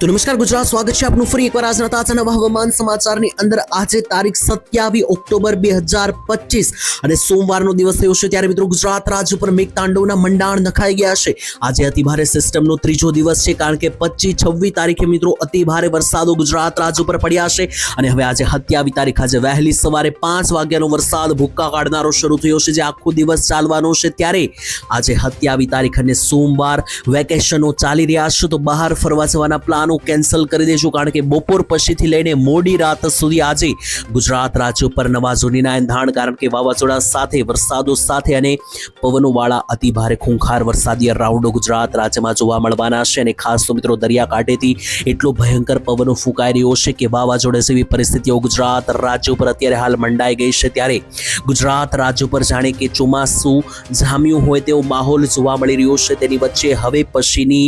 તો નમસ્કાર ગુજરાત, સ્વાગત છે આપનું ફરી એકવાર આજના તાજા નવા હવામાન સમાચારની અંદર। આજે તારીખ 27 ઓક્ટોબર 2025 અને સોમવારનો દિવસ થયો છે, ત્યારે મિત્રો ગુજરાત રાજ્ય પર મેઘતાંડવના મંડાણ નખાઈ ગયા છે। આજે અતિભારે સિસ્ટમનો ત્રીજો દિવસ છે, કારણ કે 25-26 તારીખે મિત્રો અતિભારે વરસાદો ગુજરાત રાજ્ય પર પડ્યા છે અને હવે આજે 27 તારીખ આજે વહેલી સવારે 5 વાગ્યાનો વરસાદ ભૂક્કા કાઢનારો શરૂ થયો છે, જે આખો દિવસ ચાલવાનો છે। ત્યારે આજે 27 તારીખ અને સોમવાર વેકેશનો ચાલી રહ્યા છે, તો બહાર ફરવા જવાના પ્લાન કેન્સલ કરી દેજો, કારણ કે બપોર પછીથી લઈને મોડી રાત સુધી આજે ગુજરાત રાજ્ય પર નવાજોનીના એંધાણ, કારણ કે વાવાઝોડા સાથે વરસાદો સાથે અને પવનોવાળા અતિભારે ખૂંખાર વરસાદી રાઉન્ડો ગુજરાત રાજ્યમાં જોવા મળવાના છે। અને ખાસ તો મિત્રો દરિયાકાંઠેથી એટલો ભયંકર પવનો ફૂંકાઈ રહ્યો છે કે વાવાઝોડા જેવી પરિસ્થિતિઓ ગુજરાત રાજ્ય પર અત્યારે હાલ મંડાઈ ગઈ છે। ત્યારે ગુજરાત રાજ્ય પર જાણે કે ચોમાસું જામ્યું હોય તેવો માહોલ જોવા મળી રહ્યો છે। તેની વચ્ચે હવે પછીની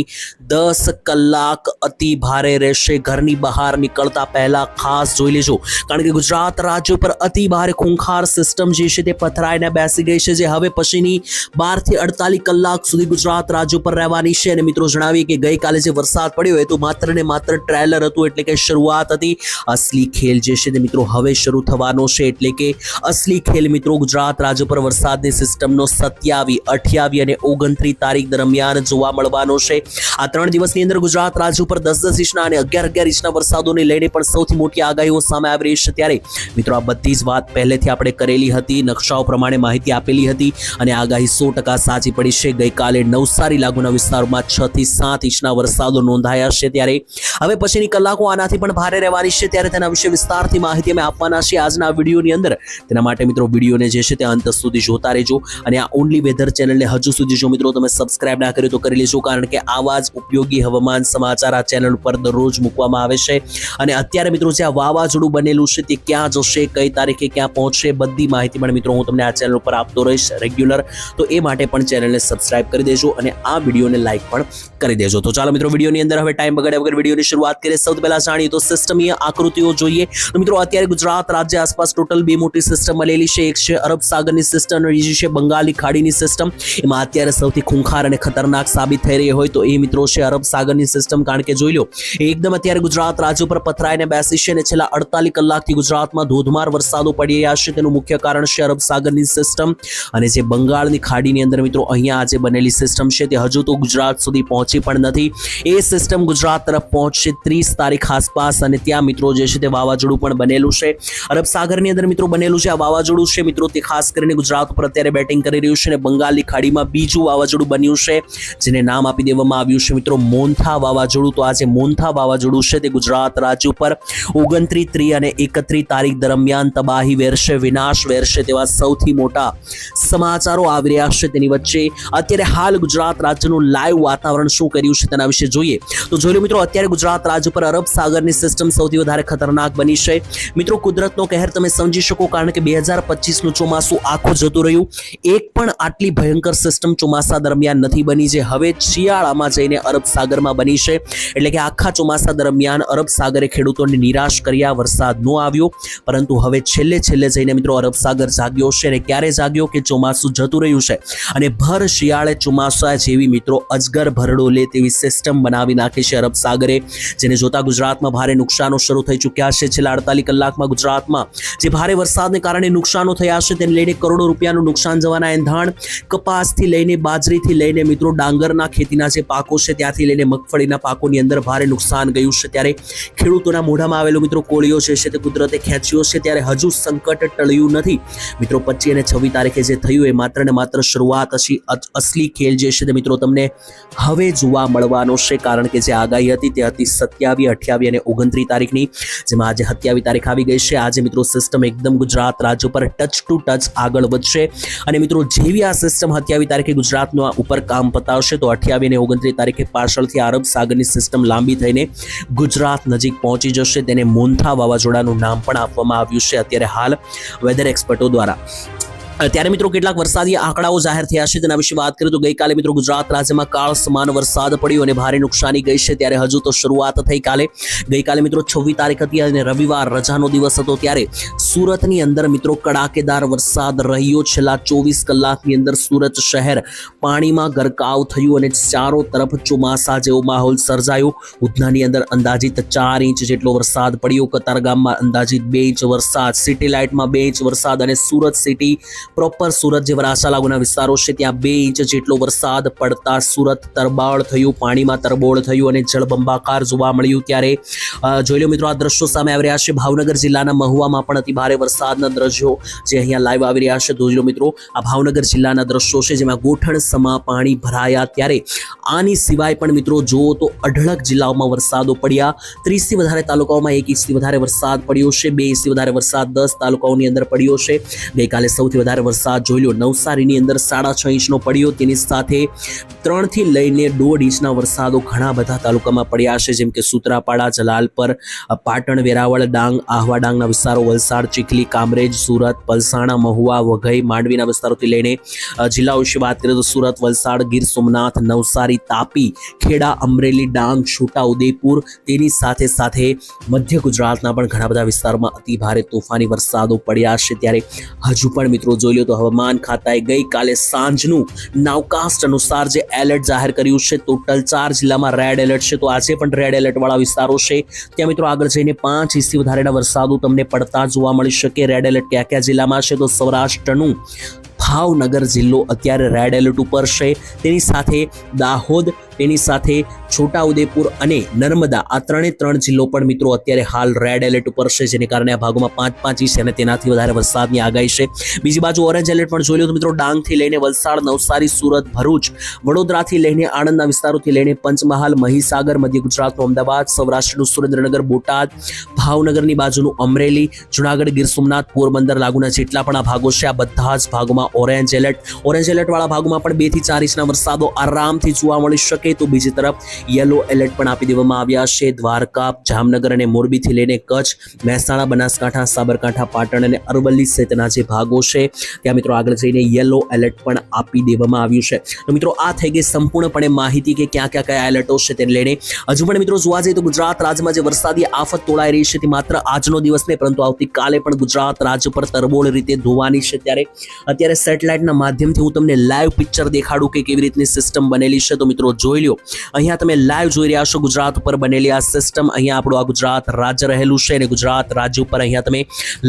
10 કલાક અતિ ભારે રહેશે। ઘરની બહાર નીકળતા પહેલા ખાસ જોઈ લેજો, કારણ કે ગુજરાત રાજ્ય પર અતિ ભારે ખૂંખાર સિસ્ટમ જે છે તે પથરાઈને બેસી ગઈ છે, જે હવે પછીની 12 થી 48 કલાક સુધી ગુજરાત રાજ્ય પર રહેવાની છે। અને મિત્રો જણાવીએ કે ગઈકાલે જે વરસાદ પડ્યો એ તો માત્ર ને માત્ર ટ્રેલર હતું, એટલે કે શરૂઆત હતી। અસલી ખેલ જે છે તે મિત્રો હવે શરૂ થવાનો છે, એટલે કે અસલી ખેલ મિત્રો ગુજરાત રાજ્ય પર વરસાદની સિસ્ટમનો 27, 28 અને 29 તારીખ દરમિયાન જોવા મળવાનો છે। આ 3 દિવસની અંદર ગુજરાત રાજ્ય પર 10-10 ઇંચના અને 11-11 ઇંચના વરસાદોને લઈને પણ સૌથી મોટી આગાહીઓ સામે આવી રહી છે। ત્યારે મિત્રો આ બધી જ વાત પહેલેથી આપણે કરેલી હતી, નકશાઓ પ્રમાણે માહિતી આપેલી હતી અને આગાહી 100% સાચી પડી છે। ગઈકાલે નવસારી લાગુના વિસ્તારોમાં 6 થી 7 ઇંચના વરસાદો નોંધાયા છે। ત્યારે હવે પછીની કલાકો આનાથી પણ ભારે રહેવાની છે, ત્યારે તેના વિશે વિસ્તારથી માહિતી અમે આપવાના છીએ આજના વિડીયોની અંદર। તેના માટે મિત્રો વિડીયોને જે છે તે અંત સુધી જોતા રહેજો અને આ ઓનલી વેધર ચેનલને હજુ સુધી જો મિત્રો તમે સબસ્ક્રાઇબ ના કર્યું તો કરી લેજો, કારણ કે આવા જ ઉપયોગી હવામાન સમાચાર આ ચેનલ પર દરરોજ મૂકવામાં આવે છે। અને અત્યારે મિત્રો જે આ વાવાઝોડું બનેલું છે તે ક્યાં જશે, કઈ તારીખે ક્યાં પહોંચશે, બધી માહિતી પણ મિત્રો હું તમને આ ચેનલ પર આપતો રહીશ રેગ્યુલર, તો એ માટે પણ ચેનલને સબસ્ક્રાઇબ કરી દેજો અને આ વિડીયોને લાઈક પણ કરી દેજો। તો ચાલો મિત્રો વિડીયોની અંદર હવે ટાઈમ બગાડ્યા વગર વિડીયોની શરૂઆત કરીએ। સૌથી પહેલા જાણીએ તો સિસ્ટમીય આકૃતિઓ જોઈએ તો મિત્રો અત્યારે ગુજરાત રાજ્ય આસપાસ ટોટલ 2 મોટી સિસ્ટમ મળેલી છે। એક છે અરબ સાગરની સિસ્ટમ અને બીજી છે બંગાળની ખાડીની સિસ્ટમ। એમાં અત્યારે સૌથી ખૂંખાર અને ખતરનાક સાબિત થઈ રહી હોય તો એ મિત્રો છે અરબ સાગરની સિસ્ટમ, કારણ કે જોઈ લો એકદમ અત્યારે ગુજરાત રાજ્ય પર પથરાઈને બેસી છે અને છેલ્લા 48 કલાકથી ગુજરાતમાં ધોધમાર વરસાદો પડી રહ્યા છે। તેનું મુખ્ય કારણ છે અરબ સાગરની સિસ્ટમ અને જે બંગાળની ખાડીની અંદર મિત્રો અહીંયા આજે બનેલી સિસ્ટમ છે તે હજુ તો ગુજરાત સુધી પહોંચી પણ નથી। એ સિસ્ટમ ગુજરાત તરફ પહોંચશે 30 તારીખ આસપાસ અને ત્યાં મિત્રો જે છે તે વાવાઝોડું પણ બનેલું છે। અરબ સાગરની અંદર મિત્રો બનેલું છે આ વાવાઝોડું છે મિત્રો તે ખાસ કરીને ગુજરાત ઉપર અત્યારે બેટિંગ કરી રહ્યું છે અને બંગાળની ખાડીમાં બીજું વાવાઝોડું બન્યું છે, જેને નામ આપી દેવામાં આવ્યું છે મિત્રો મોન્થા વાવાઝોડું। તો આજે મોન્થા વાવાઝોડું છે તે ગુજરાત રાજ્ય ઉપર 29, 30 અને 31 તારીખ દરમિયાન તબાહી વેરશે, વિનાશ વેરશે તેવા સૌથી મોટા સમાચારો આવી રહ્યા છે। તેની વચ્ચે અત્યારે હાલ ગુજરાત રાજ્યનું લાઈવ વાતાવરણ શું કર્યું છે તેના વિશે જોઈએ તો જોઈ લો મિત્રો અત્યારે ગુજરાત રાજ્ય પર અરબ સાગરની સિસ્ટમ સૌથી વધારે ખતરનાક બની છે। મિત્રો કુદરતનો કહેર તમે સમજી શકો, કારણ કે 2025નું ચોમાસું આખું જતું રહ્યું, એક પણ આટલી ભયંકર સિસ્ટમ ચોમાસા દરમિયાન નથી બની, જે હવે શિયાળામાં જઈને અરબ સાગરમાં બની છે। એટલે કે આખા ચોમાસા દરમિયાન અરબ સાગરે ખેડૂતોને નિરાશ કર્યા, વરસાદ ન આવ્યો, પરંતુ હવે છેલ્લે જઈને મિત્રો અરબ સાગર જાગ્યો છે। અને ક્યારે જાગ્યો કે ચોમાસું જતું રહ્યું છે અને ભર શિયાળે ચોમાસા જેવી મિત્રો અજગર ભરડો લે તેવી સિસ્ટમ બનાવી નાખી છે અરબ સાગરે, જેને જોતા ગુજરાતમાં ભારે નુકસાનો શરૂ થઈ ચૂક્યા છે। છેલ્લા 48 કલાકમાં ગુજરાતમાં જે ભારે વરસાદને કારણે નુકસાનો થયા છે તેને લઈને કરોડો રૂપિયાનું નુકસાન જવાના એંધાણ, કપાસથી લઈને બાજરીથી લઈને મિત્રો ડાંગરના ખેતીના જે પાકો છે ત્યાંથી લઈને મગફળીના પાકોની અંદર ભારે નુકસાન ગયું છે। ત્યારે ખેડૂતોના મોઢામાં આવેલો મિત્રો કોળિયો જે છે તે કુદરતે ખેંચ્યો છે। ત્યારે હજુ સંકટ ટળ્યું નથી મિત્રો। 25 અને 26 તારીખે જે થયું એ માત્ર ને માત્ર શરૂઆત હશે। અસલી ખેલ જે છે તે મિત્રો તમને હવે જોવા મળવાનો છે, કારણ કે જે આગાહી હતી તે હતી 27, 28 અને 29 તારીખની, જેમાં આજે 27 તારીખ આવી ગઈ છે। આજે મિત્રો સિસ્ટમ એકદમ ગુજરાત રાજ્ય પર ટચ ટુ ટચ આગળ વધશે અને મિત્રો જેવી આ સિસ્ટમ 27 તારીખે ગુજરાતનો ઉપર કામ પતાવશે તો 28 અને 29 તારીખે પાછળથી અરબ સાગરની સિસ્ટમ લાંબી થઈને ગુજરાત નજીક પહોંચી જશે। તેને મોન્થા વાવાઝોડાનું નામ પણ આપવામાં આવ્યું છે અત્યારે હાલ વેધર એક્સપર્ટો દ્વારા। ત્યારે મિત્રો કેટલાક વરસાદી આંકડાઓ જાહેર થયા છે તેના વિશે વાત કરીએ તો ગઈકાલે મિત્રો ગુજરાત રાજ્યમાં કાળ સમાન વરસાદ પડ્યો અને ભારે નુકસાની ગઈ છે ત્યારે હજુ તો શરૂઆત થઈ ગઈકાલે મિત્રો 26 તારીખ હતી અને રવિવાર રજાનો દિવસ હતો ત્યારે સુરતની અંદર મિત્રો કડાકેદાર વરસાદ રહ્યો છેલ્લા 24 કલાકની અંદર સુરત શહેર પાણીમાં ગરકાવ થયું અને ચારો તરફ ચોમાસા જેવો માહોલ સર્જાયો ઉધનાની અંદર અંદાજિત 4 ઇંચ જેટલો વરસાદ પડ્યો કતારગામમાં અંદાજિત 2 ઇંચ વરસાદ સિટી લાઇટમાં 2 ઇંચ વરસાદ અને સુરત સિટી પ્રોપર સુરત જે વરાછા લાગુના વિસ્તારો છે ત્યાં 2 ઇંચ જેટલો વરસાદ પડતા સુરત તરબાળ થયું પાણીમાં તરબોળ થયું અને જળબંબાકાર જોવા મળ્યું ત્યારે જોઈ લો મિત્રો આ દ્રશ્યો સામે આવી રહ્યા છે ભાવનગર જિલ્લાના મહુવામાં પણ અતિ ભારે વરસાદના દ્રશ્યો જે અહીંયા લાઈવ આવી રહ્યા છે જોઈ લો મિત્રો આ ભાવનગર જિલ્લાના દ્રશ્યો છે જેમાં ગોઠણ સમા પાણી ભરાયા ત્યારે આની સિવાય પણ મિત્રો જુઓ તો અઢળક જિલ્લાઓમાં વરસાદો પડ્યા 30 થી વધારે તાલુકાઓમાં 1 ઇંચથી વધારે વરસાદ પડ્યો છે 2 ઇંચથી વધારે વરસાદ 10 તાલુકાઓની અંદર પડ્યો છે ગઈકાલે સૌથી વધારે વરસાદ જોઈ લો નવસારીની અંદર 6.5 ઇંચનો પડ્યો તેની સાથે 3 થી લઈને 1.5 ઇંચના વરસાદો ઘણા બધા તાલુકામાં પડ્યા છે જેમ કે સુત્રાપાડા જલાલપર પાટણ વેરાવળ ડાંગ આહવા ડાંગના વિસ્તારો વલસાડ ચીખલી કામરેજ સુરત પલસાણા મહુવા વઘઈ માંડવીના વિસ્તારોથી લઈને જિલ્લાઓ વિશે વાત કરીએ તો સુરત વલસાડ ગીર સોમનાથ નવસારી તાપી ખેડા અમરેલી ડાંગ છોટા ઉદેપુર તેની સાથે સાથે મધ્ય ગુજરાતના પણ ઘણા બધા વિસ્તારોમાં અતિ ભારે તોફાની વરસાદો પડ્યા છે ત્યારે હજુ પણ મિત્રો જોઈ લો તો હવામાન ખાતાએ ગઈકાલે સાંજનું નાવકાસ્ટ અનુસાર જે એલર્ટ જાહેર કર્યું છે ટોટલ 4 જિલ્લામાં રેડ એલર્ટ છે તો આજે પણ રેડ એલર્ટ વાળા વિસ્તારો છે ત્યાં મિત્રો આગળ જઈને 5 ઇંચથી વધારેના વરસાદો તમને પડતા જોવા મળી શકે રેડ એલર્ટ કયા કયા જિલ્લામાં છે તો સૌરાષ્ટ્રનું ભાવનગર જિલ્લો અત્યારે રેડ એલર્ટ ઉપર છે તેની સાથે દાહોદ તેની સાથે છોટાઉદેપુર અને નર્મદા આ 3 જિલ્લો પણ મિત્રો અત્યારે હાલ રેડ એલર્ટ ઉપર છે જેને કારણે આ ભાગોમાં 5 ઇંચ અને તેનાથી વધારે વરસાદની આગાહી છે બીજી બાજુ ઓરેન્જ એલર્ટ પણ જોઈ લો તો મિત્રો ડાંગથી લઈને વલસાડ નવસારી સુરત ભરૂચ વડોદરાથી લઈને આણંદના વિસ્તારોથી લઈને પંચમહાલ મહીસાગર મધ્ય ગુજરાતનું અમદાવાદ સૌરાષ્ટ્રનું સુરેન્દ્રનગર બોટાદ ભાવનગરની બાજુનું અમરેલી જુનાગઢ ગીર સોમનાથ પોરબંદર લાગુના જેટલા પણ આ ભાગો છે આ બધા જ ભાગોમાં ઓરેન્જ એલર્ટ વાળા ભાગોમાં પણ 2 થી 4 ઇંચના વરસાદો આરામથી જોવા મળી શકે તો બીજી તરફ યલો એલર્ટ પણ આપી દેવામાં આવ્યા છે દ્વારકા જામનગર અને મોરબીથી લઈને કચ્છ મહેસાણા બનાસકાંઠા સાબરકાંઠા પાટણ અને અરવલ્લી સહિતના જે ભાગો છે ત્યાં મિત્રો આગળ જઈને યલો એલર્ટ પણ આપી દેવામાં આવ્યું છે તો મિત્રો આ થઈ ગઈ સંપૂર્ણપણે માહિતી કે કયા એલર્ટો છે તેને લઈને હજુ પણ મિત્રો જોવા જઈએ તો ગુજરાત રાજ્યમાં જે વરસાદી આફત તોળાઈ રહી છે તે માત્ર આજનો દિવસ નહીં પરંતુ આવતીકાલે પણ ગુજરાત રાજ્ય પર તરબોળ રીતે ધોવાની છે ત્યારે અત્યારે સેટેલાઇટના માધ્યમથી હું તમને લાઈવ પિક્ચર દેખાડું કે કેવી રીતની સિસ્ટમ બનેલી છે તો મિત્રો જોઈ લો અહીંયા તમે લાઈવ જોઈ રહ્યા છો ગુજરાત ઉપર બનેલી આ સિસ્ટમ અહીંયા આપણું આ ગુજરાત રાજ્ય રહેલું છે અને ગુજરાત રાજ્ય ઉપર અહીંયા તમે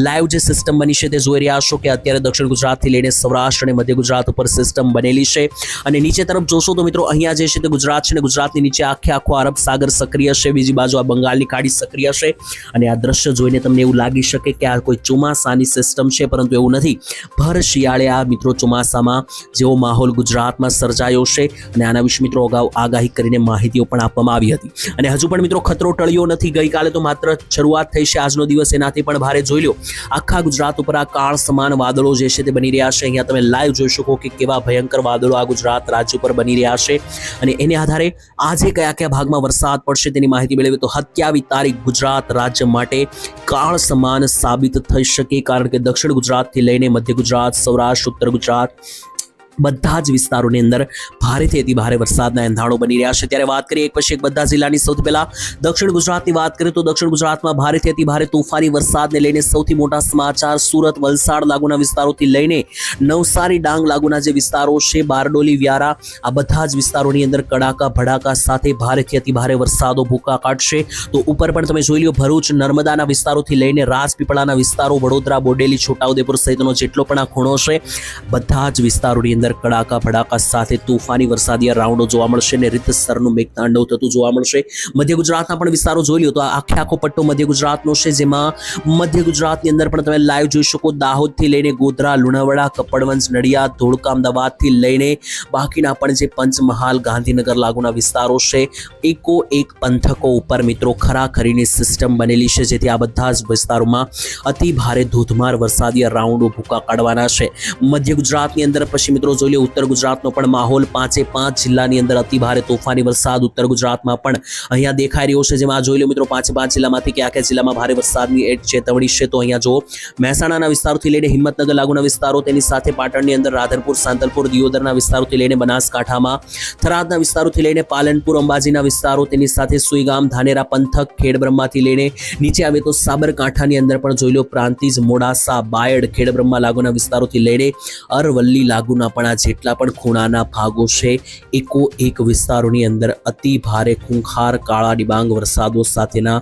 લાઈવ જે સિસ્ટમ બની છે તે જોઈ રહ્યા છો કે અત્યારે દક્ષિણ ગુજરાતથી લઈને સૌરાષ્ટ્ર અને મધ્ય ગુજરાત ઉપર સિસ્ટમ બનેલી છે અને નીચે તરફ જોશો તો મિત્રો અહીંયા જે છે તે ગુજરાત છે અને ગુજરાતની નીચે આખો અરબ સાગર સક્રિય છે બીજી બાજુ આ બંગાળની ખાડી સક્રિય છે અને આ દ્રશ્ય જોઈને તમને એવું લાગી શકે કે આ કોઈ ચોમાસાની સિસ્ટમ છે પરંતુ એવું નથી ભર શિયાળે આ મિત્રો ચોમાસામાં જેવો માહોલ ગુજરાતમાં સર્જાયો છે અને આના વિશે મિત્રો અગાઉ આગાહી કરીને માહિતીઓ પણ આપવામાં આવી હતી અને હજુ પણ મિત્રો ખતરો ટળ્યો નથી ગઈકાલે તો માત્ર શરૂઆત થઈ છે આજનો દિવસ એનાથી પણ ભારે જોઈ લો આખા ગુજરાત ઉપર આ કાળ સમાન વાદળો જે છે તે બની રહ્યા છે અહીંયા તમે લાઈવ જોઈ શકો કે કેવા ભયંકર વાદળો આ ગુજરાત રાજ્ય ઉપર બની રહ્યા છે અને એને આધારે આજે કયા ભાગમાં વરસાદ પડશે તેની માહિતી મેળવી તો 27 તારીખ ગુજરાત રાજ્ય માટે કાળ સમાન સાબિત થઈ શકે કારણ કે દક્ષિણ ગુજરાતથી લઈને મધ્ય ગુજરાત સૌરાષ્ટ્ર ઉત્તર ગુજરાત બધા જ વિસ્તારોની અંદર ભારેથી અતિ ભારે વરસાદના એંધાણો બની રહ્યા છે ત્યારે વાત કરીએ એક પછી એક બધા જિલ્લાની સૌથી પહેલા દક્ષિણ ગુજરાતની વાત કરીએ તો દક્ષિણ ગુજરાતમાં ભારેથી અતિ ભારે તોફાની વરસાદને લઈને સૌથી મોટા સમાચાર સુરત વલસાડ લાગુના વિસ્તારોથી લઈને નવસારી ડાંગ લાગુના જે વિસ્તારો છે બારડોલી વ્યારા આ બધા જ વિસ્તારોની અંદર કડાકા ભડાકા સાથે ભારેથી અતિ ભારે વરસાદો ભૂકા કાઢશે તો ઉપર પણ તમે જોઈ લો ભરૂચ નર્મદાના વિસ્તારોથી લઈને રાજપીપળાના વિસ્તારો વડોદરા બોડેલી છોટાઉદેપુર સહિતનો જેટલો પણ આ ખૂણો છે બધા જ વિસ્તારોની અંદર કડાકા ભડાકા સાથે તોફાની વરસાદી રાઉન્ડો જોવા મળશે અને રીતસરનું મેઘતાંડવ થતું જોવા મળશે મધ્ય ગુજરાતના પણ વિસ્તારો જોઈ લો તો આખો પટ્ટો મધ્ય ગુજરાતનો છે જેમાં મધ્ય ગુજરાતની અંદર પણ તમે લાઈવ જોઈ શકો દાહોદથી લઈને ગોધરા લુણાવાડા કપડવંજ નડિયાદ ધોળકા અમદાવાદથી લઈને બાકીના પણ જે પંચમહાલ ગાંધીનગર લાગુના વિસ્તારો છે એકો એક પંથકો ઉપર મિત્રો ખરાખરીની સિસ્ટમ બનેલી છે જેથી આ બધા જ વિસ્તારોમાં અતિ ભારે ધોધમાર વરસાદી રાઉન્ડો ભૂકા કાઢવાના છે મધ્ય ગુજરાતની અંદર પછી મિત્રો મિત્રો જોઈ લો ઉત્તર ગુજરાતનો પણ માહોલ 5 જિલ્લાની અંદર અતિ ભારે તોફાની વરસાદ ઉત્તર ગુજરાતમાં પણ અહીંયા દેખાઈ રહ્યો છે, જેમાં જોઈ લો મિત્રો 5 જિલ્લામાંથી કયા કયા જિલ્લામાં ભારે વરસાદની ચેતવણી છે. તો અહીંયા જો મહેસાણાના વિસ્તારોથી લઈને હિંમતનગર લાગુના વિસ્તારો, તેની સાથે પાટણની અંદર રાધનપુર, સાંતલપુર, દિયોદરના વિસ્તારોથી લઈને બનાસકાંઠામાં, થરાદના વિસ્તારોથી લઈને પાલનપુર, અંબાજીના વિસ્તારો, તેની સાથે સુઈગામ, ધાનેરા પંથક, ખેડબ્રહ્માથી લઈને નીચે આવે તો સાબરકાંઠાની અંદર પણ જોઈ લો પ્રાંતિજ, મોડાસા, બાયડ, ખેડબ્રહ્મા લાગુના વિસ્તારોથી લઈને અરવલ્લી લાગુના પણ આ જેટલા પણ ખૂણાના ભાગો છે એક વિસ્તારોની અંદર અતિ ભારે ખૂંખાર કાળા ડિબાંગ વરસાદો સાથેના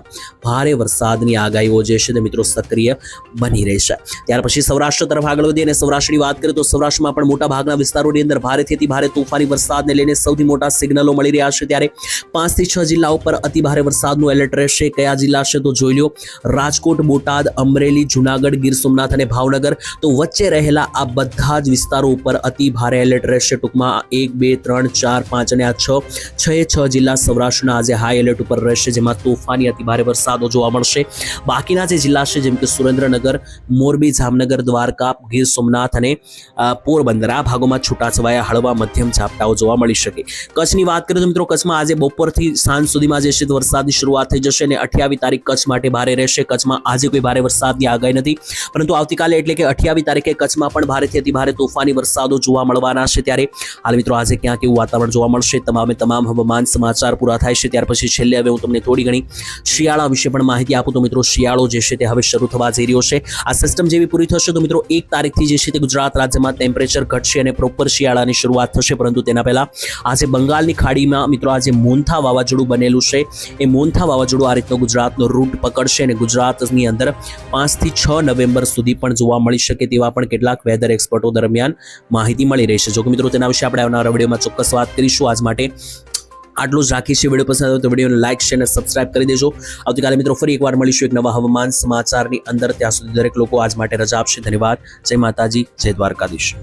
ભારે વરસાદની આગાહીઓ જે છે તે મિત્રો સક્રિય બની રહેશે. ત્યાર પછી સૌરાષ્ટ્ર તરફ આગળ વધી અને સૌરાષ્ટ્રની વાત કરીએ તો સૌરાષ્ટ્રમાં પણ મોટા ભાગના વિસ્તારોની અંદર ભારેથી અતિ ભારે તોફાની વરસાદને લઈને સૌથી મોટા સિગ્નલો મળી રહ્યા છે. ત્યારે 5 થી 6 જિલ્લાઓ પર અતિ ભારે વરસાદનું એલર્ટ રહેશે. કયા જિલ્લા છે તો જોઈ લો રાજકોટ, બોટાદ, અમરેલી, જુનાગઢ, ગીર સોમનાથ અને ભાવનગર. તો વચ્ચે રહેલા આ બધા જ વિસ્તારો ઉપર અતિ ભારે એલર્ટ રહેશે. ટૂંકમાં 1, 2, 3, 4, 5 અને આ 6 જિલ્લા સૌરાષ્ટ્રના આજે હાઈ એલર્ટ ઉપર રહેશે, જેમાં તોફાની અતિ ભારે વરસાદો જોવા મળશે. બાકીના જે જિલ્લા છે જેમ કે સુરેન્દ્રનગર, મોરબી, જામનગર, દ્વારકા, ગીર સોમનાથ અને પોરબંદર આ ભાગોમાં છૂટાછવાયા હળવા મધ્યમ ઝાપટાઓ જોવા મળી શકે. કચ્છની વાત કરીએ તો મિત્રો કચ્છમાં આજે બપોરથી સાંજ સુધીમાં જે છે વરસાદની શરૂઆત થઈ જશે અને 28 તારીખ કચ્છ માટે ભારે રહેશે. કચ્છમાં આજે કોઈ ભારે વરસાદની આગાહી નથી, પરંતુ આવતીકાલે એટલે કે 28 તારીખે કચ્છમાં પણ ભારેથી અતિ ભારે તોફાની વરસાદો જોવા મળવાના છે. ત્યારે હાલ મિત્રો આજે ક્યાં કેવું વાતાવરણ જોવા મળશે, તમામ હવામાન સમાચાર પૂરા થાય છે ત્યાર પછી છેલ્લે હવે હું તમને થોડી ઘણી શિયાળા વિશે પણ માહિતી આપું. તો મિત્રો શિયાળો જે છે તે હવે શરૂ થવા જઈ રહ્યો છે. આ સિસ્ટમ જેવી પૂરી થશે તો મિત્રો 1 તારીખથી જે છે તે ગુજરાત રાજ્યમાં ટેમ્પરેચર ઘટશે અને પ્રોપર શિયાળાની શરૂઆત થશે. પરંતુ તેના પહેલા આજે બંગાળની ખાડીમાં મિત્રો આજે મોન્થા વાવાઝોડું બનેલું છે, એ મોન્થા વાવાઝોડું આ રીતનો ગુજરાતનો રૂટ પકડશે અને ગુજરાતની અંદર 5 થી 6 નવેમ્બર સુધી પણ જોવા મળી શકે તેવા પણ કેટલાક વેધર એક્સપર્ટો દરમિયાન માહિતી મળી રહી છે. જો કે મિત્રો તેના વિશે આપણે આવનારા વિડીયોમાં ચોક્કસ વાત કરીશું. આજ માટે આટલું જ રાખી છે. વિડીયો પસંદ આવે તો વિડીયોને લાઇક, શેર અને સબસ્ક્રાઇબ કરી દેજો. આવતીકાલે મિત્રો ફરી એકવાર મળીશું એક નવા હવામાન સમાચારની અંદર. ત્યાં સુધી દરેક લોકો આજ માટે રજા આપશે. ધન્યવાદ. જય માતાજી, જય દ્વારકાધીશ.